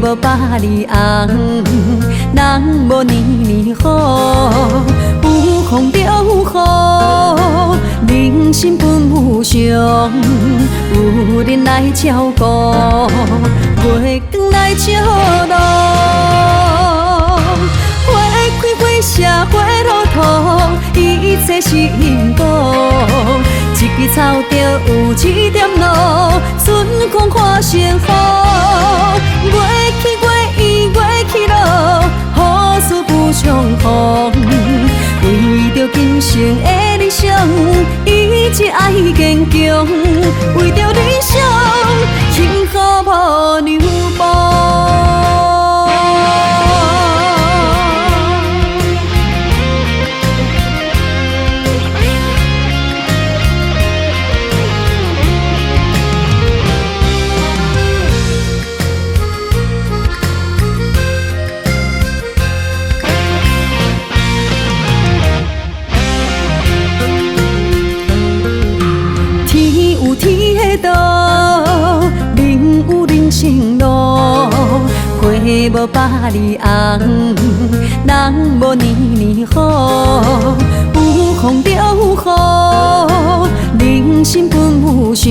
无百里红，人无年年好。有风就有雨，人生本无常，有人来照顾，月光来照路。花开花谢花落土，一切是因果。一枝草就有一点露，春光看成雨。月起月圆月起落，好事不相逢。为着今生的理想，一直爱坚强。为着理想，幸福无牛步。天的道，人有人生路，花无百里红，人无年年好。有风就有雨，人生本无常，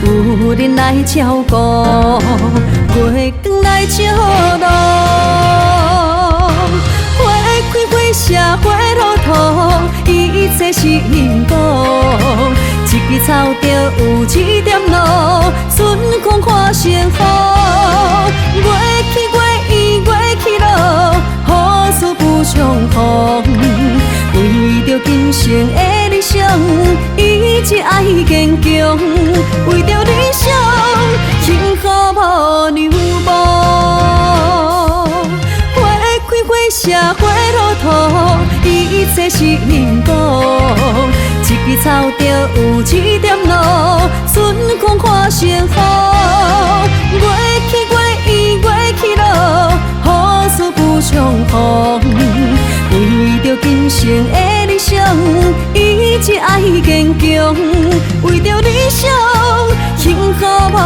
有人来照顾，月光来照路。花开花谢花落土，一切是因果。一枝草就有一点露，春光看成雨。月起月圆月起落，好事不相逢。为着今生的理想，一直爱坚强。为着理想，幸福无牛步。花开花谢花落土，一切是因果。一枝草就有一点露，春光看成雨。月起月圆月起落，好事不相逢。为着今生的理想，一直爱坚强。为着理想，幸福无